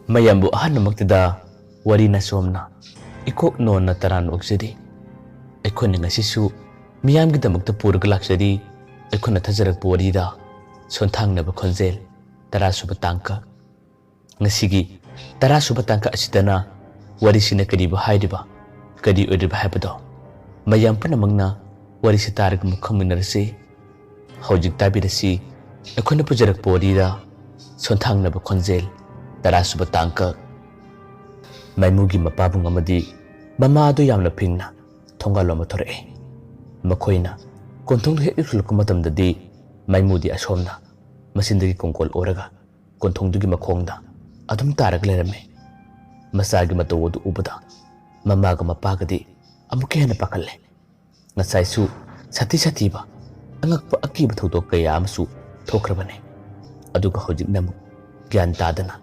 mayambu ahanamaktida warina somna ikok nonna taran oksidi aikon ngasisu miyamgidamukta purga laksadi aikon thajarak warida Sonthangnaba Khonjel tarasuba tangka ngasigi tarasuba tangka asidana warisina kadiba haidiba kadi odiba habado mayam panamangna warisi tarag mukhaminarsi hojik tabirasi aikon pujarak warida Sonthangnaba Khonjel tarasuba tangka maimugi mapabung amadi mama adu yamna pingna thongalo mathore makoina konthong he ikhulku matamdadi maimudi asomna masindagi kongkol oraga konthongdugi makhongda adum tarak lerame masagi matodu ubada mamaga mapagadi amuke hena pakalle ngasaisu sati ba angakpa akiba thodo kaya amsu thokrabane aduga hojik namu gyan tadana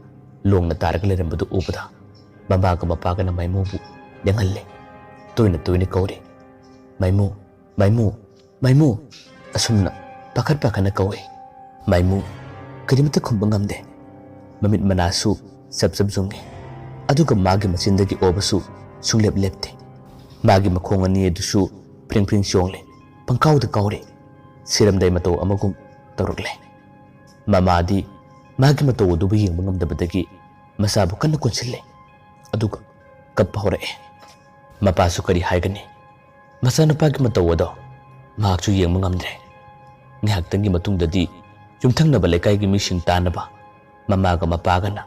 longna tarak lerambadu ubada mamaga mapagana maimubu yangalle toina kaure maimu asumna pakana kawe maimu kadimata khumbangamde mamit manasu sab zungi aduga magi masindagi obasu sunglep lepte magi makhongani edusu pring shongle pangkauda kaure siramdai mato amagum torukle mamadi magi mato odubu yengbangamdabadagi masabu kanna kunsille aduga kappa hore mapasu kari haigani masanupagi matawado mahaksu yengma ngamdre ngihaktangi matungdadi yumthangnaba lekaigi mising tanaba mamaga mapagana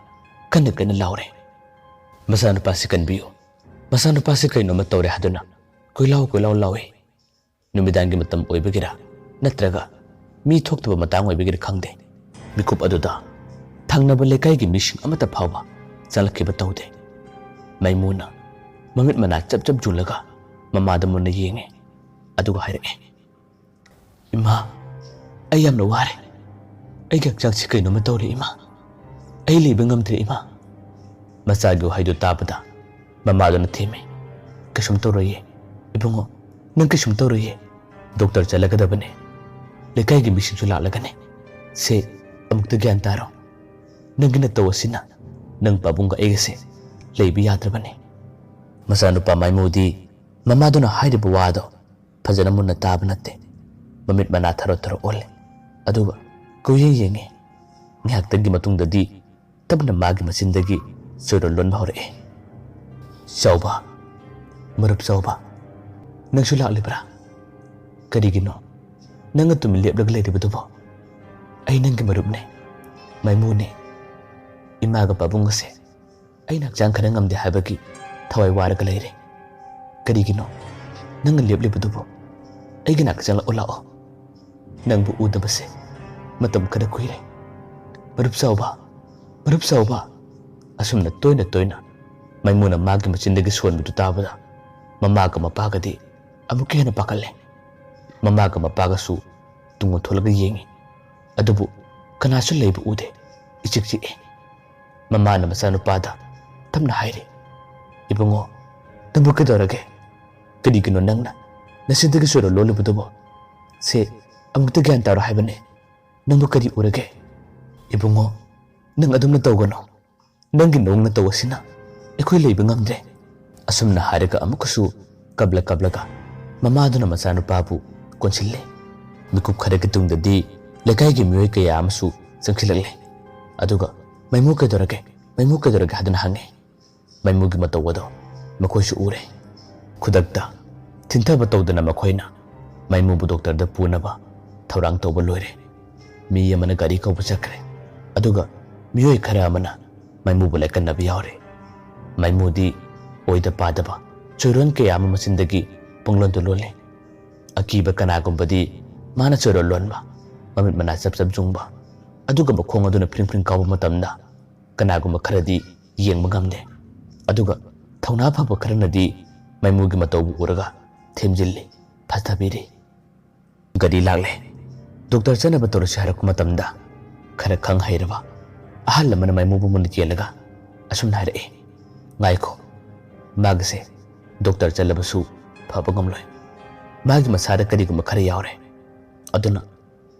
kana laure masanupasi kanbiyo masanupasi kaino matawre haduna koilaw lawe numidangi matam oibagira natraga mi thoktaba matang oibagira khangde mikup aduda thangnaba lekaigi mising amata phawba chalakhiba tawde maimuna mamit mana chap julaga mamada munna yenge aduga hairake ima ayamna ware ai gakjak sikaino matawre ima ai liba ngamtre ima masagi haido tabada mamada na theme kasum tawroye ibungo nang kasum tawroye doctor chalagadabane lekai gi mising chula lagane se amukta gyan taro nangina tawasina nang pabunga egese leibi yadrabane masanupa maimudi mamaduna hairibu wado fajana munna taba natte mamit mana tharo ole aduga kuyen yenge ngihaktagi matungdadi tabna magi masindagi soiro lon hore sauba marup sauba nangsula libra karigino nanga tumi leplag leiribudubo ai nangi marupne maimune imaga pabungase ai nakjang khana ngamde habagi thawai waraga leire karigino nang leplibudubo aigi nakjang olao nangbu udabase matam kada kuire marup sauba asumna toina maimuna magi machindagi sonbudu tabada mamaga mapagadi amukena pakalle mamaga mapagasu tungo tholaga yengi adubu kanasu leibu ude ichikchi mamana masanupada tamna haire ibungo tambu kadorage kadigino nangna nasindagi soro lolibudubo se amukta gyan taro haibane nangbu kadi urage ibungo nang adumna tawgano nangi nongna tawasina ekoi leiba ngamdre asumna haraga amukasu kablaga mamaduna masanupabu konsille mikup kharaga tungdadi lekaigi miyoi kaya amasu sangsilagle aduga maimu kadorage haduna hange maimugi matawado makoisu ure khudakta thintaba tawdana makoina maimubu doctor da punaba thorang tawba loire mi yamana gari kauba chakre aduga miyoi khara amana maimubu lekannabi yaure maimudi oida padaba choron ke ama masindagi ponglon to lole akiba kana gumbadi mana choro lonba mamit mana sab jungba aduga bakhong aduna pring kawa matamda kana gumba kharadi yeng magamde aduga thawna phaba kharnadi maimugi matawu uraga themjilli phathabiri gadi lagle doctor chana bator shahar kumatamda khara khang hairaba ahal lamana maimubu mun yelaga asum nare ngaiko magse doctor chalabasu phaba ngamloi magi masada kadi gum khara yaure aduna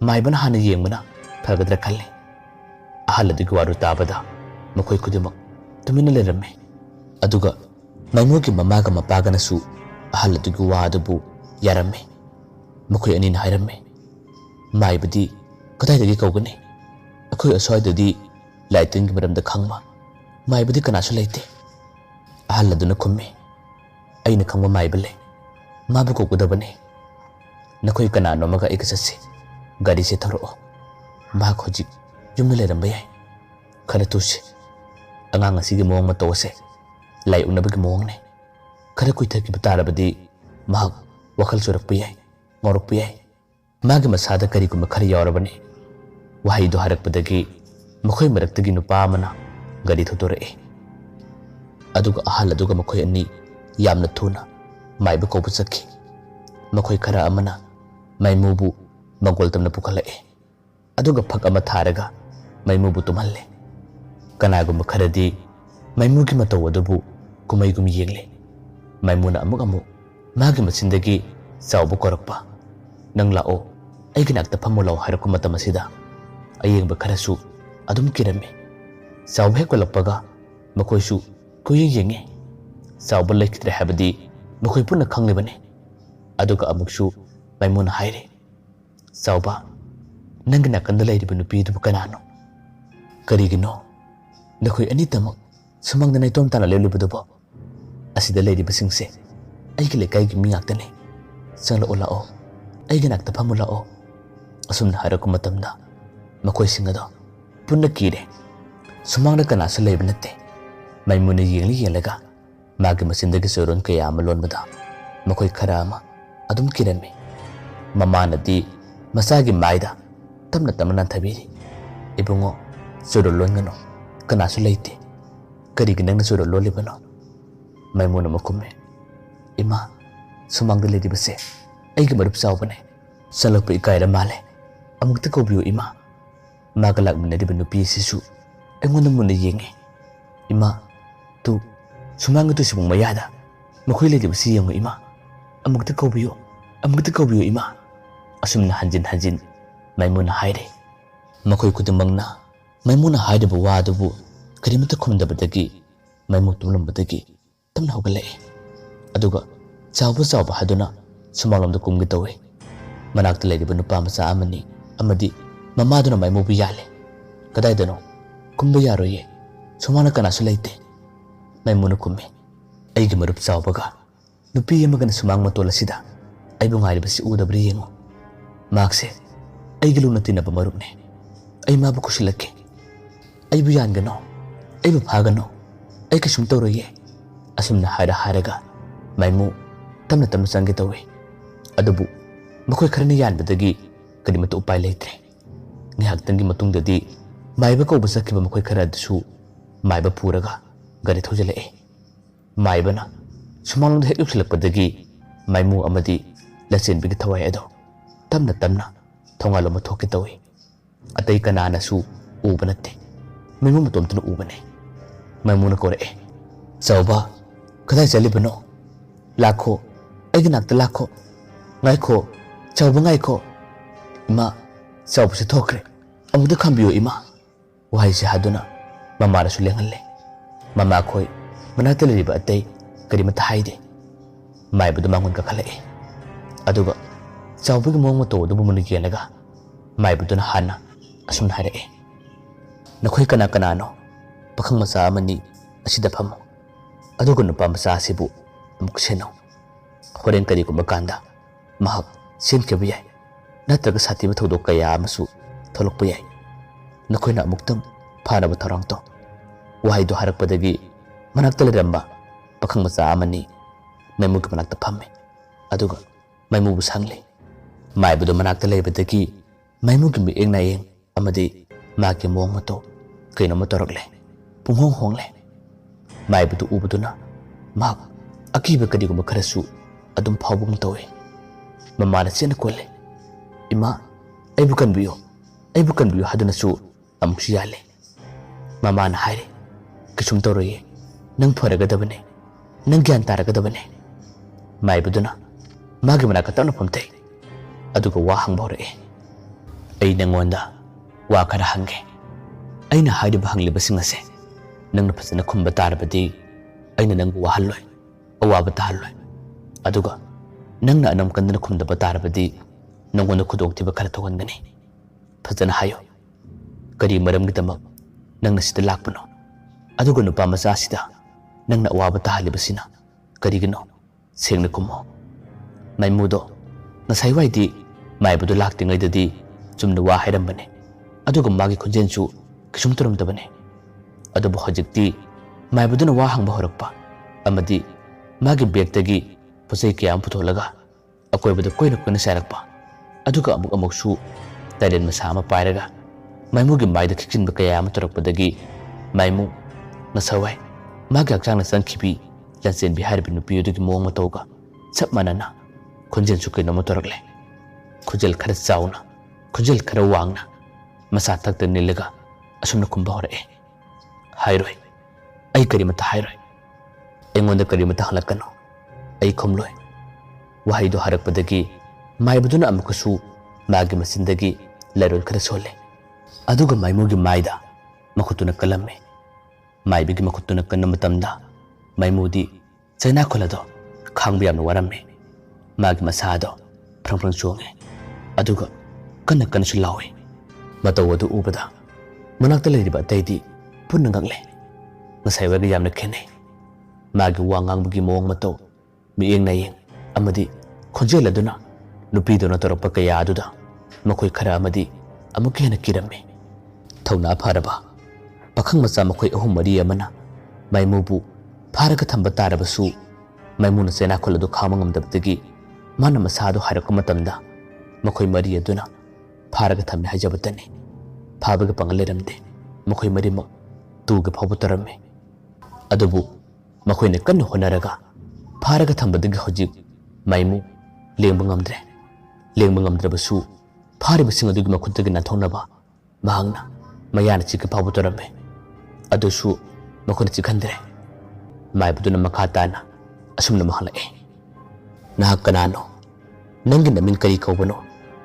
maibana hana yengmana phagadra khalle ahal adi gwaru tabada makoi kudimak tumina lerame aduga maimu ki mamaga mapaga nasu ahal adugu wa adubu yarame makhoi ani na hairame maibadi kadai dagi kaugane akhoi asoi dadi laiting ki maramda khangma maibadi kanasu laite ahal aduna khumme aina khangma maibale mabu ko kudabane nakhoi kanano maga ikasase gari se tharo ma khoji yumna leram bayai khana tusi angang asigi mong matose lai unabagi mong ne khara kuitha ki batarabadi ma wakal surak piyai ngoruk piyai magi masada kari kuma khari yawarabane wahai do harak padagi makhoi maraktagi nupa amana gari thotore aduga ahal aduga makhoi ani yamna thuna maiba ko busaki makhoi khara amana maimubu mangol tamna pukhala aduga phak ama tharaga maimubu tumalle kanagum kharadi maimugi mataw adubu kumaigum yengle maimuna amuk amuk magi masindagi saubu korakpa nang lao aigi nakta phamu law haraku matam asida ayengba kharasu adum kirame saubu hekolappaga makoisu kuyeng yenge saubu lektre habadi makoi punna khanglibane aduga amuksu maimuna haire sauba nangi nakanda lairiba nupidubu kanano karigino nakhoi ani tamak sumangda naitom tana lelibudubo asida lairiba singse aigi lekai gi mi ngaktane sangla olao aigi nakta phamu lao asumna haraku matamda makoi singado punna kire sumangda kanasu leiba natte maimuna yengli yelaga magi masindagi soron kaya amalon bada makoi khara ama adum kirame mamanadi masagi maida tamna tamna thabiri ibungo soro longano kanasu leite karigi nangna soro lolibano maimuna makume ima sumangda ledi base aigi marup sawbane salakpa ikaira male amukta kobiyo ima magalak minadiba nupi sisu engonda muna yenge ima tu sumangda tu sibung mayada makhoi ledi basi yengo ima amukta kobiyo ima asumna hanjin hanjin maimuna haire makhoi kudumangna maimuna haidaba wadubu karimata khumdabadagi maimu tumlambadagi tamna hogale aduga chawba haduna sumanglomda kumgi tawe manakta leriba nupa macha amani amadi mamaduna maimu bu yale kadaidano kumba yaroye sumana kanasu leite maimuna kumme aigi marup chawbaga nupi yamagana sumang matola sida aibu ngairibasi udabri yengo makse aigi luna tinaba marupne ai mabu kusilake aibu yangano aibu phagano ai kasum tawroye asumna haraga maimu tamna sangi tawe adubu makhoi kharani yanbadagi karimata upai leitre ngihaktangi matungdadi maiba ko basakiba makhoi khara dusu maiba puraga gari thojale maibana sumanglong hek yuksilakpadagi maimu amadi lasenbigi thawai ado tamna thongalo mathoki tawe atai kanana su ubanate maimu matomtuna ubane maimuna kore sauba kadai chalibano lakho aigi nakta lakho ngaikho chawba ngaikho ima sauba se thokre amuda khambiyo ima wahai se haduna mama rasu lengalle mama khoi manata leriba atai karimata haide maibudu mangun ka khale aduga chawba gi mong mato dubu mun yelaga maibuduna hana asumna hare nakhoi kanano pakhang masa amani asida phamo aduga nupa masa asibu amuk seno horen kari ko bakanda mahak sen ke biyai natraga sati ma thodok kaya amasu tholok biyai nakhoi na amuktam phana ba tharang to wahai do harak padagi manakta leramba pakhang masa amani maimu ki manakta phamme aduga maimu bu sangle maibudo manakta lebadagi maimu ki mi engna yeng amadi ma ki mong mato kaino matorokle punghong hongle maibudu ubuduna mak akiba kadiguma kharasu adum phawbung tawe mamana sena kolle ima aibu kanbiyo haduna su amukshi yale mamana haire kisum toroye nang pharagadabane nang gyan taragadabane maibuduna magi mana katana phamte aduga wa hangbore ai nangonda wa khara hange aina haide bahangli basingase ꯅꯪꯅ ꯐꯖꯅ ꯈꯨꯝꯕ ꯇꯥꯔꯕꯗꯤ ꯑꯩꯅ ꯅꯪꯕꯨ ꯋꯥꯍꯜꯂꯣꯏ, ꯑꯋꯥꯕ ꯇꯥꯍꯜꯂꯣꯏ. ꯑꯗꯨꯒ ꯅꯪꯅ ꯑꯅꯝ ꯀꯟꯗꯅ ꯈꯨꯝꯗꯕ ꯇꯥꯔꯕꯗꯤ ꯅꯪꯉꯣꯟꯗ ꯈꯨꯗꯣꯡꯊꯤꯕ ꯈꯔ ꯊꯣꯛꯍꯟꯒꯅꯤ. ꯐꯖꯅ ꯍꯥꯏꯌꯣ. ꯀꯔꯤ ꯃꯔꯝꯒꯤꯗꯃꯛ ꯅꯪꯅ ꯁꯤꯗ ꯂꯥꯛꯄꯅꯣ? ꯑꯗꯨꯒ ꯅꯨꯄꯥ ꯃꯆꯥꯁꯤꯗ ꯅꯪꯅ ꯑꯋꯥꯕ ꯇꯥꯍꯜꯂꯤꯕꯁꯤꯅ ꯀꯔꯤꯒꯤꯅꯣ? ꯁꯦꯡꯅ ꯈꯨꯝꯃꯣ. ꯃꯥꯏꯃꯨꯗꯣ ꯉꯁꯥꯏꯋꯥꯏꯗꯤ ꯃꯥꯏꯕꯗꯨ ꯂꯥꯛꯇ꯭ꯔꯤꯉꯩꯗꯗꯤ ꯆꯨꯝꯅ ꯋꯥ ꯍꯥꯏꯔꯝꯕꯅꯦ. ꯑꯗꯨꯒ ꯃꯥꯒꯤ ꯈꯣꯟꯖꯦꯜꯁꯨ ꯀꯩꯁꯨꯝ ꯇꯧꯔꯝꯗꯕꯅꯦ. ꯑꯗꯨꯕꯨ ꯍꯧꯖꯤꯛꯇꯤ ꯃꯥꯏꯕꯗꯨꯅ ꯋꯥ ꯍꯪꯕ ꯍꯧꯔꯛꯄ ꯑꯃꯗꯤ ꯃꯥꯒꯤ ꯕꯦꯒꯇꯒꯤ ꯄꯣꯠꯆꯩ ꯀꯌꯥ ꯑꯃ ꯄꯨꯊꯣꯛꯂꯒ ꯑꯀꯣꯏꯕꯗ ꯀꯣꯏꯅ ꯀꯣꯏꯅ ꯆꯥꯏꯔꯛꯄ. ꯑꯗꯨꯒ ꯑꯃꯨꯛꯁꯨ ꯇꯥꯏꯔꯦꯟ ꯃꯁꯥ ꯑꯃ ꯄꯥꯏꯔꯒ ꯃꯥꯏꯃꯨꯒꯤ ꯃꯥꯏꯗ ꯈꯤꯛꯆꯤꯟꯕ ꯀꯌꯥ ꯑꯃ ꯇꯧꯔꯛꯄꯗꯒꯤ ꯃꯥꯏꯃꯨ ꯉꯁꯥꯏꯋꯥꯏ ꯃꯥꯒꯤ ꯍꯛꯆꯥꯡꯗ ꯆꯪꯈꯤꯕꯤ ꯂꯟꯆꯦꯟꯕꯤ ꯍꯥꯏꯔꯤꯕ ꯅꯨꯄꯤ ꯑꯗꯨꯒꯤ ꯃꯑꯣꯡ ꯃꯇꯧꯒ ꯆꯞ ꯃꯥꯟꯅꯅ ꯈꯣꯟꯖꯦꯜꯁꯨ ꯀꯩꯅꯣꯝꯃ ꯇꯧꯔꯛꯂꯦ. ꯈꯣꯟꯖꯦꯜ ꯈꯔ ꯆꯥꯎꯅ, ꯈꯣꯟꯖꯦꯜ ꯈꯔ ꯋꯥꯡꯅ, ꯃꯁꯥ ꯊꯛꯇ ꯅꯤꯜꯂꯒ ꯑꯁꯨꯝꯅ ꯈꯨꯝꯕ ꯍꯧꯔꯛꯑꯦ. ꯍꯥꯏꯔꯣꯏ, ꯑꯩ ꯀꯔꯤꯃꯠꯇ ꯍꯥꯏꯔꯣꯏ. ꯑꯩꯉꯣꯟꯗ ꯀꯔꯤꯃꯠꯇ ꯍꯪꯂꯛꯀꯅꯨ. ꯑꯩ ꯈꯨꯝꯂꯣꯏ. ꯋꯥꯍꯩꯗꯣ ꯍꯥꯏꯔꯛꯄꯗꯒꯤ ꯃꯥꯏꯕꯗꯨꯅ ꯑꯃꯨꯛꯀꯁꯨ ꯃꯥꯒꯤ ꯃꯆꯤꯟꯗꯒꯤ ꯂꯩꯔꯣꯜ ꯈꯔ ꯁꯣꯜꯂꯦ. ꯑꯗꯨꯒ ꯃꯥꯏꯃꯨꯒꯤ ꯃꯥꯏꯗ ꯃꯈꯨꯠꯇꯨꯅ ꯀꯜꯂꯝꯃꯦ. ꯃꯥꯏꯕꯒꯤ ꯃꯈꯨꯠꯇꯨꯅ ꯀꯟꯕ ꯃꯇꯝꯗ ꯃꯥꯏꯃꯨꯗꯤ ꯆꯩꯅꯥꯈꯣꯜ ꯑꯗꯣ ꯈꯥꯡꯕ ꯌꯥꯝꯅ ꯋꯥꯔꯝꯃꯦ. ꯃꯥꯒꯤ ꯃꯁꯥꯗꯣ ꯐ꯭ꯔꯪ ꯐ꯭ꯔꯪ ꯆꯣꯡꯉꯦ. ꯑꯗꯨꯒ ꯀꯟꯅ ꯀꯟꯅꯁꯨ ꯂꯥꯎꯋꯦ. ꯃꯇꯧ ꯑꯗꯨ ꯎꯕꯗ ꯃꯅꯥꯛꯇ ꯂꯩꯔꯤꯕ ꯑꯇꯩꯗꯤ ꯄꯨꯟꯅ ꯉꯛꯂꯦ. ꯉꯁꯥꯏꯋꯥꯏꯒ ꯌꯥꯝꯅ ꯈꯦꯠꯅꯩ. ꯃꯥꯒꯤ ꯋꯥ ꯉꯥꯡꯕꯒꯤ ꯃꯑꯣꯡ ꯃꯇꯧ, ꯃꯤꯠꯌꯦꯡ ꯅꯥꯌꯦꯡ ꯑꯃꯗꯤ ꯈꯣꯟꯖꯦꯜ ꯑꯗꯨꯅ ꯅꯨꯄꯤꯗꯨꯅ ꯇꯧꯔꯛꯄ ꯀꯌꯥ ꯑꯗꯨꯗ ꯃꯈꯣꯏ ꯈꯔ ꯑꯃꯗꯤ ꯑꯃꯨꯛꯀ ꯍꯦꯟꯅ ꯀꯤꯔꯝꯃꯤ. ꯊꯧꯅꯥ ꯐꯔꯕ ꯄꯥꯈꯪ ꯃꯆꯥ ꯃꯈꯣꯏ 3-4 ꯑꯃꯅ ꯃꯥꯏꯃꯨꯕꯨ ꯐꯥꯔꯒ ꯊꯝꯕ ꯇꯥꯔꯕꯁꯨ ꯃꯥꯏꯃꯨꯅ ꯆꯩꯅꯥꯈꯣꯜ ꯑꯗꯨ ꯈꯥꯡꯕ ꯉꯝꯗꯕꯗꯒꯤ ꯃꯥꯅ ꯃꯁꯥꯗꯨ ꯍꯥꯏꯔꯛꯄ ꯃꯇꯝꯗ ꯃꯈꯣꯏ 4 ꯑꯗꯨꯅ ꯐꯥꯔꯒ ꯊꯝꯃꯦ ꯍꯥꯏꯖꯕꯇꯅꯤ. ꯐꯥꯕꯒ ꯄꯥꯡꯒꯜ ꯂꯩꯔꯝꯗꯦ. ꯃꯈꯣꯏ 4ꯃꯛ ꯇꯨꯒ ꯐꯥꯎꯕ ꯇꯧꯔꯝꯃꯤ. ꯑꯗꯨꯕꯨ ꯃꯈꯣꯏꯅ ꯀꯟꯅ ꯍꯣꯠꯅꯔꯒ ꯐꯥꯔꯒ ꯊꯝꯕꯗꯒꯤ ꯍꯧꯖꯤꯛ ꯃꯥꯏꯃꯨ ꯂꯦꯡꯕ ꯉꯝꯗ꯭ꯔꯦ. ꯂꯦꯡꯕ ꯉꯝꯗ꯭ꯔꯕꯁꯨ ꯐꯥꯔꯤꯕꯁꯤꯡ ꯑꯗꯨꯒꯤ ꯃꯈꯨꯠꯇꯒꯤ ꯅꯥꯟꯊꯣꯛꯅꯕ ꯃꯍꯥꯛꯅ ꯃꯌꯥꯅ ꯆꯤꯛꯄ ꯐꯥꯎꯕ ꯇꯧꯔꯝꯃꯤ. ꯑꯗꯨꯁꯨ ꯃꯈꯣꯏꯅ ꯆꯤꯛꯍꯟꯗ꯭ꯔꯦ. ꯃꯥꯏꯕꯗꯨꯅ ꯃꯈꯥ ꯇꯥꯅ ꯑꯁꯨꯝꯅ ꯍꯪꯂꯛꯑꯦ. ꯅꯍꯥꯛ ꯀꯅꯥꯅꯣ? ꯅꯪꯒꯤ ꯅꯃꯤꯡ ꯀꯔꯤ ꯀꯧꯕꯅꯣ?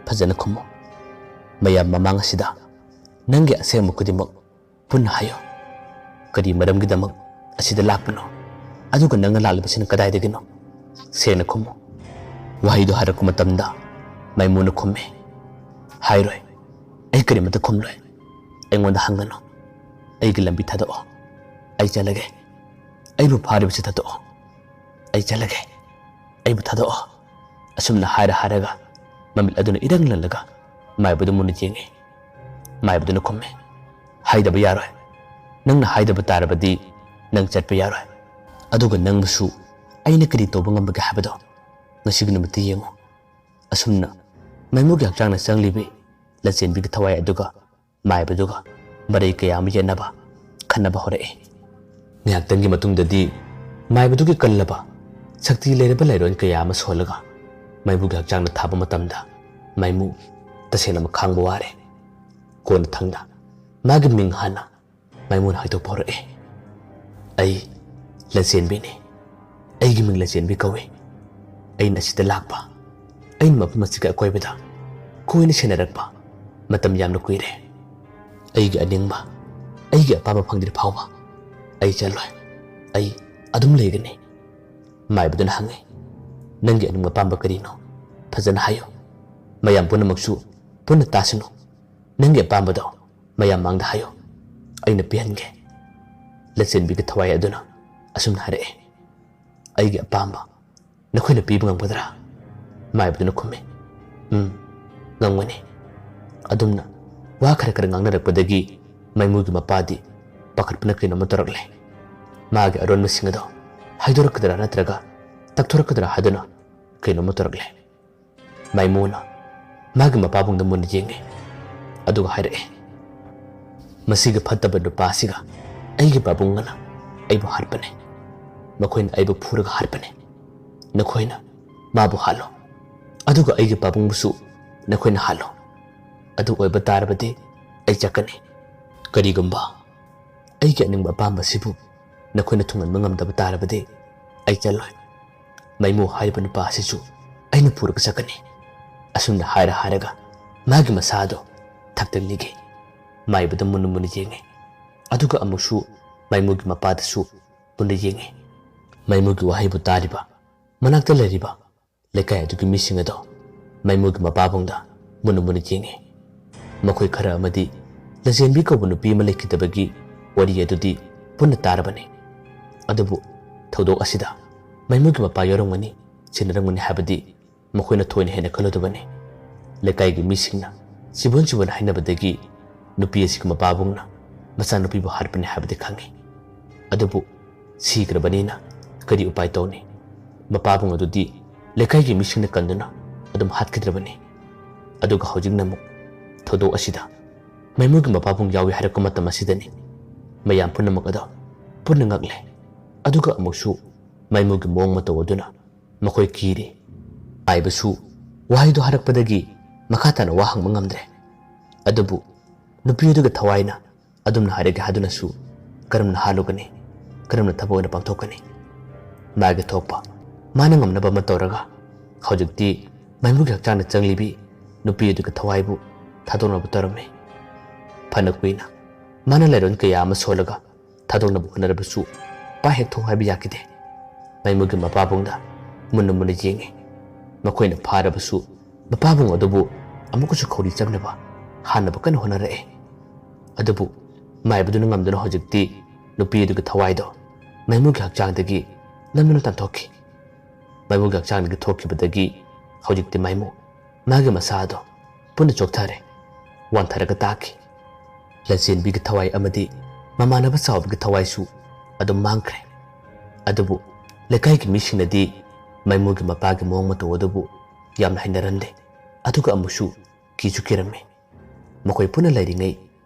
ꯐꯖꯅ ꯈꯨꯝꯃꯣ. ꯃꯌꯥꯝ ꯃꯃꯥꯡ ꯑꯁꯤꯗ ꯅꯪꯒꯤ ꯑꯁꯦꯡꯕ ꯈꯨꯗꯤꯡꯃꯛ ꯄꯨꯟꯅ ꯍꯥꯏꯌꯣ. ꯀꯔꯤ ꯃꯔꯝꯒꯤꯗꯃꯛ ꯑꯁꯤꯗ ꯂꯥꯛꯄꯅꯣ? ꯑꯗꯨꯒ ꯅꯪꯅ ꯂꯥꯛꯂꯤꯕꯁꯤꯅ ꯀꯗꯥꯏꯗꯒꯤꯅꯣ? ꯁꯦꯡꯅ ꯈꯨꯝꯃꯣ. ꯋꯥꯍꯩꯗꯣ ꯍꯥꯏꯔꯛꯄ ꯃꯇꯝꯗ ꯃꯥꯏꯃꯨꯅ ꯈꯨꯝꯃꯦ. ꯍꯥꯏꯔꯣꯏ, ꯑꯩ ꯀꯔꯤꯃꯠꯇ ꯈꯨꯝꯂꯣꯏ. ꯑꯩꯉꯣꯟꯗ ꯍꯪꯒꯅꯨ. ꯑꯩꯒꯤ ꯂꯝꯕꯤ ꯊꯥꯗꯣꯛꯑꯣ. ꯑꯩ ꯆꯠꯂꯒꯦ. ꯑꯩꯕꯨ ꯐꯥꯔꯤꯕꯁꯤ ꯊꯥꯗꯣꯛꯑꯣ. ꯑꯩ ꯆꯠꯂꯒꯦ. ꯑꯩꯕꯨ ꯊꯥꯗꯣꯛꯑꯣ. ꯑꯁꯨꯝꯅ ꯍꯥꯏꯔꯒ ꯃꯃꯤꯠ ꯑꯗꯨꯅ ꯏꯔꯪ ꯂꯪꯂꯒ ꯃꯥꯏꯕꯗꯨ ꯃꯨꯟꯅ ꯌꯦꯡꯉꯦ. ꯃꯥꯏꯕꯗꯨꯅ ꯈꯨꯝꯃꯦ. ꯍꯥꯏꯗꯕ ꯌꯥꯔꯣꯏ. ꯅꯪꯅ ꯍꯥꯏꯗꯕ ꯇꯥꯔꯕꯗꯤ ꯅꯪ ꯆꯠꯄ ꯌꯥꯔꯣꯏ. ꯑꯗꯨꯒ ꯅꯪꯕꯨꯁꯨ ꯑꯩꯅ ꯀꯔꯤ ꯇꯧꯕ ꯉꯝꯕꯒꯦ ꯍꯥꯏꯕꯗꯣ ꯉꯁꯤꯒꯤ ꯅꯨꯃꯤꯠꯇ ꯌꯦꯡꯉꯨ. ꯑꯁꯨꯝꯅ ꯃꯥꯏꯃꯨꯒꯤ ꯍꯛꯆꯥꯡꯗ ꯆꯪꯂꯤꯕꯤ ꯂꯟꯆꯦꯟꯕꯤꯒꯤ ꯊꯋꯥꯏ ꯑꯗꯨꯒ ꯃꯥꯏꯕꯗꯨꯒ ꯃꯔꯩ ꯀꯌꯥ ꯑꯃ ꯌꯦꯠꯅꯕ, ꯈꯟꯅꯕ ꯍꯧꯔꯛꯑꯦ. ꯉꯥꯏꯍꯥꯛꯇꯪꯒꯤ ꯃꯇꯨꯡꯗꯗꯤ ꯃꯥꯏꯕꯗꯨꯒꯤ ꯀꯜꯂꯕ, ꯁꯛꯇꯤ ꯂꯩꯔꯕ ꯂꯩꯔꯣꯟ ꯀꯌా ꯑꯃ ꯁꯣꯜꯂꯒ ꯃꯥꯏꯃꯨꯒꯤ ꯍꯛꯆꯥꯡꯗ ꯊꯥꯕ ꯃꯇꯝꯗ ꯃꯥꯏꯃꯨ ꯇꯁꯦꯡꯅ ꯈꯥꯡꯕ ꯋꯥꯔꯦ. ꯀꯣꯟꯅ ꯊꯪꯗ ꯃꯥꯒꯤ ꯃꯤꯡ ꯍꯥꯟꯅ ꯃꯥꯏꯃꯨꯅ ꯍꯥꯏꯗꯣꯛꯄ ꯍꯧꯔꯛꯑꯦ. ꯑꯩ ꯂꯟꯆꯦꯟꯕꯤꯅꯤ. ꯑꯩꯒꯤ ꯃꯤꯡ ꯂꯟꯆꯦꯟꯕꯤ ꯀꯧꯏ. ꯑꯩꯅ ꯑꯁꯤꯗ ꯂꯥꯛꯄ, ꯑꯩꯅ ꯃꯐꯝ ꯑꯁꯤꯒꯤ ꯑꯀꯣꯏꯕꯗ ꯀꯣꯏꯅ ꯁꯦꯟꯅꯔꯛꯄ ꯃꯇꯝ ꯌꯥꯝꯅ ꯀꯨꯏꯔꯦ. ꯑꯩꯒꯤ ꯑꯅꯤꯡꯕ, ꯑꯩꯒꯤ ꯑꯄꯥꯝꯕ ꯐꯪꯗ꯭ꯔꯤ ꯐꯥꯎꯕ ꯑꯩ ꯆꯠꯂꯣꯏ. ꯑꯩ ꯑꯗꯨꯝ ꯂꯩꯒꯅꯤ. ꯃꯥꯏꯕꯗꯨꯅ ꯍꯪꯉꯦ. ꯅꯪꯒꯤ ꯑꯅꯤꯡꯕ ꯑꯄꯥꯝꯕ ꯀꯔꯤꯅꯣ? ꯐꯖꯅ ꯍꯥꯏꯌꯨ. ꯃꯌꯥꯝ ꯄꯨꯝꯅꯃꯛꯁꯨ ꯄꯨꯟꯅ ꯇꯥꯁꯅꯨ. ꯅꯪꯒꯤ ꯑꯄꯥꯝꯕꯗꯣ ꯃꯌꯥꯝ ꯃꯥꯡꯗ ꯍꯥꯏꯌꯨ. ꯑꯩꯅ ꯄꯤꯍꯟꯒꯦ. ꯂꯟꯆꯦꯟꯕꯤꯒꯤ ꯊꯋꯥꯏ ꯑꯗꯨꯅ ꯑꯁꯨꯝꯅ ꯍꯥꯏꯔꯛꯑꯦ. ꯑꯩꯒꯤ ꯑꯄꯥꯝꯕ ꯅꯈꯣꯏꯅ ꯄꯤꯕ ꯉꯝꯒꯗ꯭ꯔꯥ? ꯃꯥꯏꯕꯗꯨꯅ ꯈꯨꯝꯃꯦ. ꯉꯝꯒꯅꯤ. ꯑꯗꯨꯝꯅ ꯋꯥ ꯈꯔ ꯉꯥꯡꯅꯔꯛꯄꯗꯒꯤ ꯃꯥꯏꯃꯨꯒꯤ ꯃꯄꯥꯗꯤ ꯄꯥꯈꯠꯄꯅ ꯀꯩꯅꯣꯝꯃ ꯇꯧꯔꯛꯂꯦ. ꯃꯥꯒꯤ ꯑꯔꯣꯟꯕꯁꯤꯡ ꯑꯗꯣ ꯍꯥꯏꯗꯣꯔꯛꯀꯗ꯭ꯔꯥ ꯅꯠꯇ꯭ꯔꯒ ꯇꯛꯊꯣꯔꯛꯀꯗ꯭ꯔꯥ ꯍꯥꯏꯗꯨꯅ ꯀꯩꯅꯣꯝꯃ ꯇꯧꯔꯛꯂꯦ. ꯃꯥꯏꯃꯨꯅ ꯃꯥꯒꯤ ꯃꯄꯥꯕꯨꯡꯗ ꯃꯨꯟꯅ ꯌꯦꯡꯉꯦ. ꯑꯗꯨꯒ ꯍꯥꯏꯔꯛꯑꯦ. ꯃꯁꯤꯒꯤ ꯐꯠꯇꯕ ꯅꯨꯄꯥꯁꯤꯒ ꯑꯩꯒꯤ ꯄꯥꯕꯨꯡꯒꯅ ꯑꯩꯕꯨ ꯍꯥꯠꯄꯅꯦ. ꯃꯈꯣꯏꯅ ꯑꯩꯕꯨ ꯐꯨꯔꯒ ꯍꯥꯠꯄꯅꯦ. ꯅꯈꯣꯏꯅ ꯃꯥꯕꯨ ꯍꯥꯠꯂꯣ. ꯑꯗꯨꯒ ꯑꯩꯒꯤ ꯄꯥꯕꯨꯡꯕꯨꯁꯨ ꯅꯈꯣꯏꯅ ꯍꯥꯠꯂꯣ. ꯑꯗꯨ ꯑꯣꯏꯕ ꯇꯥꯔꯕꯗꯤ ꯑꯩ ꯆꯠꯀꯅꯤ. ꯀꯔꯤꯒꯨꯝꯕ ꯑꯩꯒꯤ ꯑꯅꯤꯡꯕ ꯑꯄꯥꯝꯕꯁꯤꯕꯨ ꯅꯈꯣꯏꯅ ꯊꯨꯡꯍꯟꯕ ꯉꯝꯗꯕ ꯇꯥꯔꯕꯗꯤ ꯑꯩ ꯆꯠꯂꯣꯏ. ꯃꯥꯏꯃꯨ ꯍꯥꯏꯔꯤꯕ ꯅꯨꯄꯥ ꯑꯁꯤꯁꯨ ꯑꯩꯅ ꯄꯨꯔꯒ ꯆꯠꯀꯅꯤ. ꯑꯁꯨꯝꯅ ꯍꯥꯏꯔꯒ ꯃꯥꯒꯤ ꯃꯁꯥꯗꯣ ꯊꯛꯇ ꯅꯤꯒꯦ. ꯃꯥꯏꯕꯗ ꯃꯨꯟꯅ ꯌꯦꯡꯉꯦ. ꯑꯗꯨꯒ ꯑꯃꯨꯛꯁꯨ ꯃꯥꯏꯃꯨꯒꯤ ꯃꯄꯥꯗꯁꯨ ꯄꯨꯟꯅ ꯌꯦꯡꯉꯤ ꯃꯥꯏꯃꯨꯒꯤ ꯋꯥꯍꯩꯕꯨ ꯇꯥꯔꯤꯕ ꯃꯅꯥꯛꯇ ꯂꯩꯔꯤꯕ ꯂꯩꯀꯥꯏ ꯑꯗꯨꯒꯤ ꯃꯤꯁꯤꯡ ꯑꯗꯣ ꯃꯥꯏꯃꯨꯒꯤ ꯃꯄꯥꯕꯨꯡꯗ ꯃꯨꯟꯅ ꯃꯨꯟꯅ ꯌꯦꯡꯉꯤ ꯃꯈꯣꯏ ꯈꯔ ꯑꯃꯗꯤ ꯂꯖꯦꯟꯕꯤ ꯀꯧꯕ ꯅꯨꯄꯤ ꯑꯃ ꯂꯩꯈꯤꯗꯕꯒꯤ ꯋꯥꯔꯤ ꯑꯗꯨꯗꯤ ꯄꯨꯟꯅ ꯇꯥꯔꯕꯅꯤ ꯑꯗꯨꯕꯨ ꯊꯧꯗꯣꯛ ꯑꯁꯤꯗ ꯃꯥꯏꯃꯨꯒꯤ ꯃꯄꯥ ꯌꯥꯎꯔꯝꯒꯅꯤ ꯁꯤꯟꯅꯔꯝꯒꯅꯤ ꯍꯥꯏꯕꯗꯤ ꯃꯈꯣꯏꯅ ꯊꯣꯏꯅ ꯍꯦꯟꯅ ꯈꯜꯂꯨꯗꯕꯅꯤ ꯂꯩꯀꯥꯏꯒꯤ ꯃꯤꯁꯤꯡꯅ ꯆꯤꯕꯣꯟ ꯍꯥꯏꯅꯕꯗꯒꯤ ꯅꯨꯄꯤ ꯑꯁꯤꯒꯤ ꯃꯄꯥꯕꯨꯡꯅ ꯃꯆꯥꯅꯨꯄꯤꯕꯨ ꯍꯥꯠꯄꯅꯤ ꯍꯥꯏꯕꯗꯤ ꯈꯪꯉꯤ ꯑꯗꯨꯕꯨ ꯁꯤꯈ꯭ꯔꯕꯅꯤꯅ ꯀꯔꯤ ꯎꯄꯥꯏ ꯇꯧꯅꯤ ꯃꯄꯥꯕꯨꯡ ꯑꯗꯨꯗꯤ ꯂꯩꯀꯥꯏꯒꯤ ꯃꯤꯁꯤꯡꯅ ꯀꯟꯗꯨꯅ ꯑꯗꯨꯝ ꯍꯥꯠꯈꯤꯗ꯭ꯔꯕꯅꯤ ꯑꯗꯨꯒ ꯍꯧꯖꯤꯛꯅ ꯑꯃꯨꯛ ꯊꯧꯗꯣꯛ ꯑꯁꯤꯗ ꯃꯥꯏꯃꯨꯒꯤ ꯃꯄꯥꯕꯨꯡ ꯌꯥꯎꯏ ꯍꯥꯏꯔꯛꯄ ꯃꯇꯝ ꯑꯁꯤꯗꯅꯤ ꯃꯌꯥꯝ ꯄꯨꯝꯅꯃꯛ ꯑꯗꯣ ꯄꯨꯟꯅ ꯉꯛꯂꯦ ꯑꯗꯨꯒ ꯑꯃꯨꯛꯁꯨ ꯃꯥꯏꯃꯨꯒꯤ ꯃꯑꯣꯡ ꯃꯇꯧ ꯑꯗꯨꯅ ꯃꯈꯣꯏ ꯀꯤꯔꯤ ꯃꯥꯏꯕꯁꯨ ꯋꯥꯍꯩꯗꯣ ꯍꯥꯏꯔꯛꯄꯗꯒꯤ ꯃꯈꯥ ꯇꯥꯅ ꯋꯥ ꯍꯪꯕ ꯉꯝꯗ꯭ꯔꯦ ꯑꯗꯨꯕꯨ ꯅꯨꯄꯤ ꯑꯗꯨꯒ ꯊꯋꯥꯏꯅ ꯑꯗꯨꯝꯅ ꯍꯥꯏꯔꯒꯦ ꯍꯥꯏꯗꯨꯅꯁꯨ ꯀꯔꯝꯅ ꯍꯥꯠꯂꯨꯒꯅꯤ ꯀꯔꯝꯅ ꯊꯕꯛ ꯑꯣꯏꯅ ꯄꯥꯡꯊꯣꯛꯀꯅꯤ ꯃꯥꯒꯤ ꯊꯣꯛꯄ ꯃꯥꯅ ꯉꯝꯅꯕ ꯑꯃ ꯇꯧꯔꯒ ꯍꯧꯖꯤꯛꯇꯤ ꯃꯥꯏꯃꯨꯒꯤ ꯍꯛꯆꯥꯡꯗ ꯆꯪꯂꯤꯕꯤ ꯅꯨꯄꯤ ꯑꯗꯨꯒ ꯊꯋꯥꯏꯕꯨ ꯊꯥꯗꯣꯛꯅꯕ ꯇꯧꯔꯝꯃꯤ ꯐꯅ ꯀꯨꯏꯅ ꯃꯥꯅ ꯂꯩꯔꯣꯟ ꯀꯌꯥ ꯑꯃ ꯁꯣꯜꯂꯒ ꯊꯥꯗꯣꯛꯅꯕ ꯍꯣꯠꯅꯔꯕꯁꯨ ꯍꯦꯛ ꯊꯣꯡ ꯍꯥꯏꯕ ꯌꯥꯈꯤꯗꯦ ꯃꯥꯏꯃꯨꯒꯤ ꯃꯄꯥꯕꯨꯡꯗ ꯃꯨꯟꯅ ꯃꯨꯟꯅ ꯌꯦꯡꯉꯤ ꯃꯈꯣꯏꯅ ꯐꯥꯔꯕꯁꯨ ꯃꯄꯥꯕꯨꯡ ꯑꯗꯨꯕꯨ ꯑꯃꯨꯛꯀꯁꯨ ꯈꯧꯔꯤ ꯆꯪꯅꯕ ꯍꯥꯟꯅꯕ ꯀꯟꯅ ꯍꯣꯠꯅꯔꯛꯑꯦ ꯑꯗꯨꯕꯨ ꯃꯥꯏꯕꯗꯨꯅ ꯉꯝꯗꯨꯅ ꯍꯧꯖꯤꯛꯇꯤ ꯅꯨꯄꯤ ꯑꯗꯨꯒꯤ ꯊꯋꯥꯏꯗꯣ ꯃꯥꯏꯃꯨꯒꯤ ꯍꯛꯆꯥꯡꯗꯒꯤ ꯅꯝꯗꯨꯅ ꯇꯥꯟꯊꯣꯛꯈꯤ ꯃꯥꯏꯃꯨꯒꯤ ꯍꯛꯆꯥꯡꯗꯒꯤ ꯊꯣꯛꯈꯤꯕꯗꯒꯤ ꯍꯧꯖꯤꯛꯇꯤ ꯃꯥꯏꯃꯨ ꯃꯥꯒꯤ ꯃꯁꯥꯗꯣ ꯄꯨꯟꯅ ꯆꯣꯛꯊꯔꯦ ꯋꯥꯟꯊꯔꯒ ꯇꯥꯈꯤ ꯂꯟꯆꯦꯟꯕꯤꯒꯤ ꯊꯋꯥꯏ ꯑꯃꯗꯤ ꯃꯃꯥꯟꯅꯕ ꯆꯥꯎꯕꯒꯤ ꯊꯋꯥꯏꯁꯨ ꯑꯗꯨꯝ ꯃꯥꯡꯈ꯭ꯔꯦ ꯑꯗꯨꯕꯨ ꯂꯩꯀꯥꯏꯒꯤ ꯃꯤꯁꯤꯡꯅꯗꯤ ꯃꯥꯏꯃꯨꯒꯤ ꯃꯄꯥꯒꯤ ꯃꯑꯣꯡ ꯃꯇꯧ ꯑꯗꯨꯕు ꯌꯥꯝꯅ ꯍꯩꯅꯔꯝꯗꯦ ꯑꯗꯨꯒ ꯑꯃꯨꯛꯁꯨ ꯀꯤꯁꯨ ꯀꯤꯔꯝꯃꯤ ꯃꯈꯣꯏ ꯄꯨꯟꯅ ꯂꯩꯔꯤꯉꯩ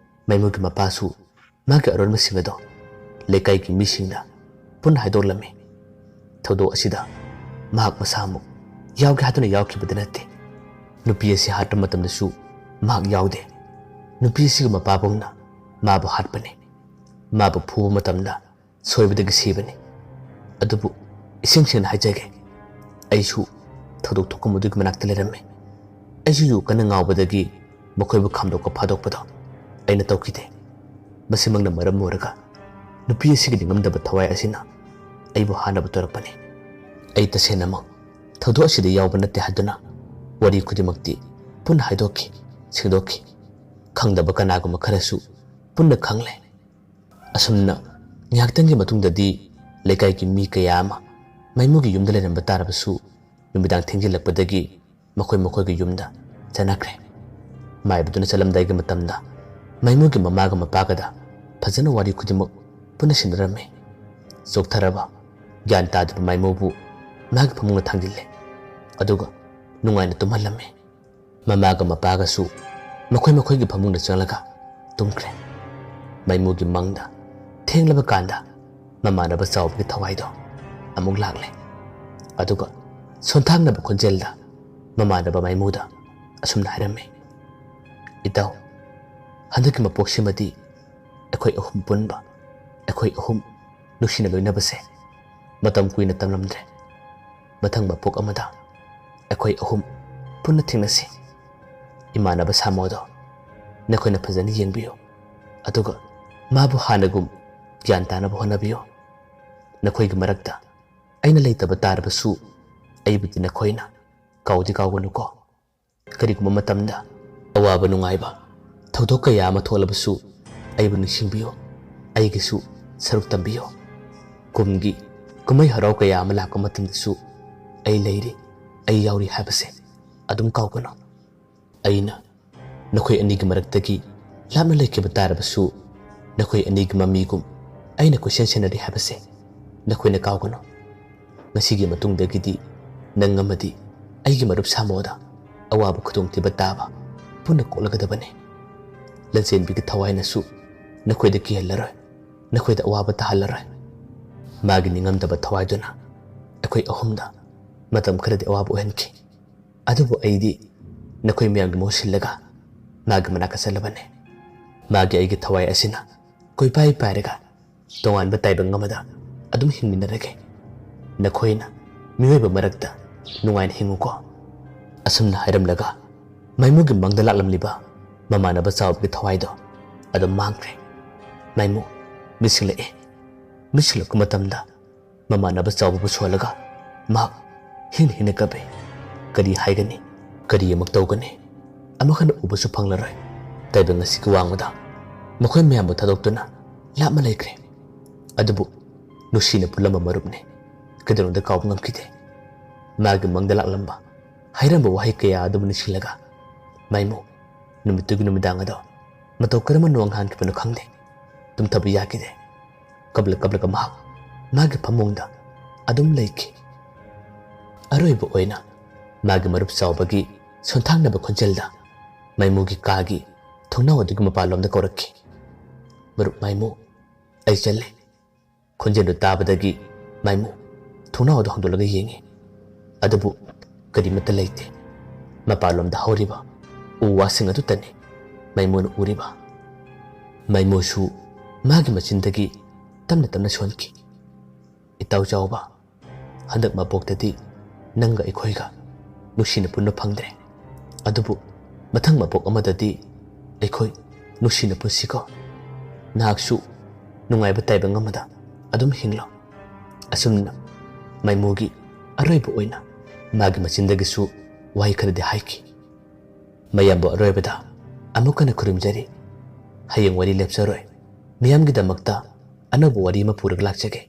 ꯃꯥꯏꯃꯨꯒꯤ ꯃꯄꯥꯁꯨ ꯃꯥꯒꯤ ꯑꯔꯣꯟꯕꯁꯤꯡ ꯑꯗꯣ ꯂꯩꯀꯥꯏꯒꯤ ꯃꯤꯁꯤꯡꯅ ꯄꯨꯟꯅ ꯍꯥꯏꯗꯣꯛꯂꯝꯃꯤ ꯊꯧꯗꯣꯛ ꯑꯁꯤꯗ ꯃꯍꯥꯛ ꯃꯁꯥꯃꯨꯛ ꯌꯥꯎꯒꯦ ꯍꯥꯏꯗꯨꯅ ꯌꯥꯎꯈꯤꯕꯗꯤ ꯅꯠꯇꯦ ꯅꯨꯄꯤ ꯑꯁꯤ ꯍꯥꯠꯄ ꯃꯇꯝꯗꯁꯨ ꯃꯍꯥꯛ ꯌꯥꯎꯗꯦ ꯅꯨꯄꯤ ꯑꯁꯤꯒꯤ ꯃꯄꯥꯕꯨꯡꯅ ꯃꯥꯕꯨ ꯍꯥꯠꯄꯅꯤ ꯃꯥꯕꯨ ꯐꯨꯕ ꯃꯇꯝꯗ ꯁꯣꯏꯕꯗꯒꯤ ꯁꯤꯕꯅꯤ ꯑꯗꯨꯕꯨ ꯏꯁꯦꯡ ꯁꯦꯡꯅ ꯍꯥꯏꯖꯒꯦ ꯑꯩꯁꯨ ꯊꯧꯗꯣꯛ ꯊꯣꯛꯐꯝ ꯑꯗꯨꯒꯤ ꯃꯅꯥꯛꯇ ꯂꯩꯔꯝꯃꯤ ꯑꯩꯁꯨ ꯌꯨ ꯀꯟꯅ ꯉꯥꯎꯕꯗꯒꯤ ꯃꯈꯣꯏꯕꯨ ꯈꯥꯝꯗꯣꯛꯄ ꯐꯥꯗꯣꯛꯄꯗꯣ ꯑꯩꯅ ꯇꯧꯈꯤꯗꯦ ꯃꯁꯤꯃꯛꯅ ꯃꯔꯝ ꯑꯣꯏꯔꯒ ꯅꯨꯄꯤ ꯑꯁꯤꯒꯤ ꯅꯤꯡꯉꯝꯗꯕ ꯊꯋꯥꯏ ꯑꯁꯤꯅ ꯑꯩꯕꯨ ꯍꯥꯠꯅꯕ ꯇꯧꯔꯛꯄꯅꯤ ꯑꯩ ꯇꯁꯦꯡꯅꯃꯛ ꯊꯧꯗꯣꯛ ꯑꯁꯤꯗ ꯌꯥꯎꯕ ꯅꯠꯇꯦ ꯍꯥꯏꯗꯨꯅ ꯋꯥꯔꯤ ꯈꯨꯗꯤꯡꯃꯛꯇꯤ ꯄꯨꯟꯅ ꯍꯥꯏꯗꯣꯛꯈꯤ ꯁꯦꯡꯗꯣꯛꯈꯤ ꯈꯪꯗꯕ ꯀꯅꯥꯒꯨꯝꯕ ꯈꯔꯁꯨ ꯄꯨꯟꯅ ꯈꯪꯂꯦ ꯑꯁꯨꯝꯅ ꯉꯥꯏꯍꯥꯛꯇꯪꯒꯤ ꯃꯇꯨꯡꯗꯗꯤ ꯂꯩꯀꯥꯏꯒꯤ ꯃꯤ ꯀꯌꯥ ꯑꯃ ꯃꯥꯏꯃꯨꯒꯤ ꯌꯨꯝꯗ ꯂꯩꯔꯝꯕ ꯇꯥꯔꯕꯁꯨ ꯅꯨꯃꯤꯗꯥꯡ ꯊꯦꯡꯖꯤꯜꯂꯛꯄꯗꯒꯤ ꯃꯈꯣꯏꯒꯤ ꯌꯨꯝꯗ ꯆꯠꯅꯈ꯭ꯔꯦ ꯃꯥꯏꯕꯗꯨꯅ ꯆꯠꯂꯝꯗꯥꯏꯒꯤ ꯃꯇꯝꯗ ꯃꯥꯏꯃꯨꯒꯤ ꯃꯃꯥꯒ ꯃꯄꯥꯒꯗ ꯐꯖꯅ ꯋꯥꯔꯤ ꯈꯨꯗꯤꯡꯃꯛ ꯄꯨꯟꯅ ꯁꯤꯟꯅꯔꯝꯃꯤ ꯆꯣꯛꯊꯔꯕ ꯒ꯭ꯌꯥꯟ ꯇꯥꯗꯕ ꯃꯥꯏꯃꯨꯕꯨ ꯃꯥꯒꯤ ꯐꯃꯨꯡꯗ ꯊꯥꯡꯖꯤꯜꯂꯦ ꯑꯗꯨꯒ ꯅꯨꯡꯉꯥꯏꯅ ꯇꯨꯝꯍꯜꯂꯝꯃꯤ ꯃꯃꯥꯒ ꯃꯄꯥꯒꯁꯨ ꯃꯈꯣꯏꯒꯤ ꯐꯃꯨꯡꯗ ꯆꯪꯂꯒ ꯇꯨꯝꯈ꯭ꯔꯦ ꯃꯥꯏꯃꯨꯒꯤ ꯃꯪꯗ ꯊꯦꯡꯂꯕ ꯀꯥꯟꯗ ꯃꯃꯥꯟꯅꯕ ꯆꯥꯎꯕꯒꯤ ꯊꯋꯥꯏꯗꯣ ꯑꯃꯨꯛ ꯂꯥꯛꯂꯦ ꯑꯗꯨꯒ ꯁꯣꯟꯊꯥꯡꯅꯕ ꯈꯣꯟꯖꯦꯜꯗ ꯃꯃꯥꯟꯅꯕ ꯃꯥꯏꯃꯨꯗ ꯑꯁꯨꯝꯅ ꯍꯥꯏꯔꯝꯃꯤ ꯏꯇꯥꯎ ꯍꯟꯗꯛꯀꯤ ꯃꯄꯣꯛꯁꯤꯃꯗꯤ ꯑꯩꯈꯣꯏ ꯑꯍꯨꯝ ꯄꯨꯟꯕ ꯑꯩꯈꯣꯏ ꯑꯍꯨꯝ ꯅꯨꯡꯁꯤꯅ ꯂꯣꯏꯅꯕꯁꯦ ꯃꯇꯝ ꯀꯨꯏꯅ ꯇꯝꯂꯝꯗ꯭ꯔꯦ ꯃꯊꯪ ꯃꯄꯣꯛ ꯑꯃꯗ ꯑꯩꯈꯣꯏ ꯑꯍꯨꯝ ꯄꯨꯟꯅ ꯊꯦꯡꯅꯁꯤ ꯏꯃꯥꯟꯅꯕ ꯁꯥꯃꯣꯗꯣ ꯅꯈꯣꯏꯅ ꯐꯖꯅ ꯌꯦꯡꯕꯤꯌꯨ ꯑꯗꯨꯒ ꯃꯥꯕꯨ ꯍꯥꯟꯅꯒꯨꯝ ꯒ꯭ꯌꯥꯟ ꯇꯥꯅꯕ ꯍꯣꯠꯅꯕꯤꯌꯨ ꯅꯈꯣꯏꯒꯤ ꯃꯔꯛꯇ ꯑꯩꯅ ꯂꯩꯇꯕ ꯇꯥꯔꯕꯁꯨ ꯑꯩꯕꯨꯗꯤ ꯅꯈꯣꯏꯅ ꯀꯥꯎꯗꯤ ꯀꯥꯎꯒꯅꯨꯀꯣ ꯀꯔꯤꯒꯨꯝꯕ ꯃꯇꯝꯗ ꯑꯋꯥꯕ ꯅꯨꯡꯉꯥꯏꯕ ꯊꯧꯗꯣꯛ ꯀꯌꯥ ꯑꯃ ꯊꯣꯛꯂꯕꯁꯨ ꯑꯩꯕꯨ ꯅꯤꯡꯁꯤꯡꯕꯤꯌꯨ ꯑꯩꯒꯤꯁꯨ ꯁꯔꯨꯛ ꯇꯝꯕꯤꯌꯨ ꯀꯨꯝꯒꯤ ꯀꯨꯝꯍꯩ ꯍꯔꯥꯎ ꯀꯌꯥ ꯑꯃ ꯂꯥꯛꯄ ꯃꯇꯝꯗꯁꯨ ꯑꯩ ꯂꯩꯔꯤ ꯑꯩ ꯌꯥꯎꯔꯤ ꯍꯥꯏꯕꯁꯦ ꯑꯗꯨꯝ ꯀꯥꯎꯒꯅꯨ ꯑꯩꯅ ꯅꯈꯣꯏ ꯑꯅꯤꯒꯤ ꯃꯔꯛꯇꯒꯤ ꯂꯥꯞꯅ ꯂꯩꯈꯤꯕ ꯇꯥꯔꯕꯁꯨ ꯅꯈꯣꯏ ꯑꯅꯤꯒꯤ ꯃꯃꯤꯒꯨꯝ ꯑꯩꯅ ꯀꯣꯏꯁꯦꯟ ꯁꯦꯟꯅꯔꯤ ꯍꯥꯏꯕꯁꯦ ꯅꯈꯣꯏꯅ ꯀꯥꯎꯒꯅꯨ ꯉꯁꯤꯒꯤ ꯃꯇꯨꯡꯗꯒꯤꯗꯤ ꯅꯪ ꯑꯃꯗꯤ ꯑꯩꯒꯤ ꯃꯔꯨꯞ ꯁꯥꯃꯣꯗ ꯑꯋꯥꯕ ꯈꯨꯗꯣꯡꯊꯤꯕ ꯇꯥꯕ ꯄꯨꯟꯅ ꯀꯣꯛꯂꯒꯗꯕꯅꯤ ꯂꯟꯆꯦꯟꯕꯤꯒꯤ ꯊꯋꯥꯏꯅꯁꯨ ꯅꯈꯣꯏꯗ ꯀꯤꯍꯜꯂꯔꯣꯏ ꯅꯈꯣꯏꯗ ꯑꯋꯥꯕ ꯇꯥꯍꯜꯂꯔꯣꯏ ꯃꯥꯒꯤ ꯅꯤꯡꯉꯝꯗꯕ ꯊꯋꯥꯏꯗꯨꯅ ꯑꯩꯈꯣꯏ ꯑꯍꯨꯝꯗ ꯃꯇꯝ ꯈꯔꯗꯤ ꯑꯋꯥꯕ ꯑꯣꯏꯍꯟꯈꯤ ꯑꯗꯨꯕꯨ ꯑꯩꯗꯤ ꯅꯈꯣꯏ ꯃꯌꯥꯝꯒꯤ ꯃꯍꯨꯠ ꯁꯤꯜꯂꯒ ꯃꯥꯒꯤ ꯃꯅꯥꯛꯇ ꯆꯠꯂꯕꯅꯤ ꯃꯥꯒꯤ ꯑꯩꯒꯤ ꯊꯋꯥꯏ ꯑꯁꯤꯅ ꯀꯣꯏꯄꯥꯏ ꯄꯥꯏꯔꯒ ꯇꯣꯉꯥꯟꯕ ꯇꯥꯏꯕꯪ ꯑꯃꯗ ꯑꯗꯨꯝ ꯍꯤꯡꯃꯤꯟꯅꯔꯒꯦ ꯅꯈꯣꯏꯅ ꯃꯤꯑꯣꯏꯕ ꯃꯔꯛꯇ ꯅꯨꯡꯉꯥꯏꯅ ꯍꯤꯡꯉꯨꯀꯣ ꯑꯁꯨꯝꯅ ꯍꯥꯏꯔꯝꯂꯒ ꯃꯥꯏꯃꯨꯒꯤ ꯃꯪꯗ ꯂꯥꯛꯂꯝꯂꯤꯕ ꯃꯃꯥꯟꯅꯕ ꯆꯥꯎꯕꯒꯤ ꯊꯋꯥꯏꯗꯣ ꯑꯗꯨꯝ ꯃꯥꯡꯈ꯭ꯔꯦ ꯃꯥꯏꯃꯨ ꯃꯤꯠꯁꯤꯡꯂꯛꯑꯦ मिसलक मतमदा ममानब चावबु सोलगा मा हिन हिन कबे करी हाइगनी करी अमक तौगनी अमखन उबसु फंगलरय तैबे ngasi ki wangda मखोय म्याम थादोक्तुना लामा लेख्रे अदबु नुसीना पुलम मरुपने कदरोंदा काव ngamkide मागी मंगदा लाकलंबा हाइरंबा वहाय कया अदबु निसिलगा माइमो नुमितुगी नुमिदांगदो मतौ करम नोंग हान किपनो खंगदे तुम थबु याकिदे कबल कबल का मागी फमोंगदा अदुम लेखि अरोइबो ओइना मागी मरुप सावबगी सोंथांगनाबा खोंजेलदा माइमोगी कागी थोंनाव अदुगी मपालोमदा कौरक्खि मरुप माइमो ऐ चले खोंजेलदो ताबदगी माइमो थोंनाव अदु हंदोलगा येंगे अदबु करिमता लेते मपालोमदा हौरिबा उवासिंग अदु तने माइमोना उरिबा माइमोसु मागी मचिंदगी तमना तमना सोनकी इताउ चावबा हंदक मपोक्तदी नंगा एखोइगा नुसीना पुन्ना फंगद्रे अदुबु मथंग मपोक अमददी एखोइ नुसीना पुसिको नाकसु नुंगाइबा ताइबा ngамदा अदुम हिंगलो असुमना माइमोगी अरोइबा ओइना मागी मचिंदगिसु वाइ खरदे हाइकी मयाम्बो अरोइबदा अमुकना खुरुमजरी हयंग वरी लेप्सरोय मियामगी दमक्ता अनबो वरी मा पुरग लाक्चगे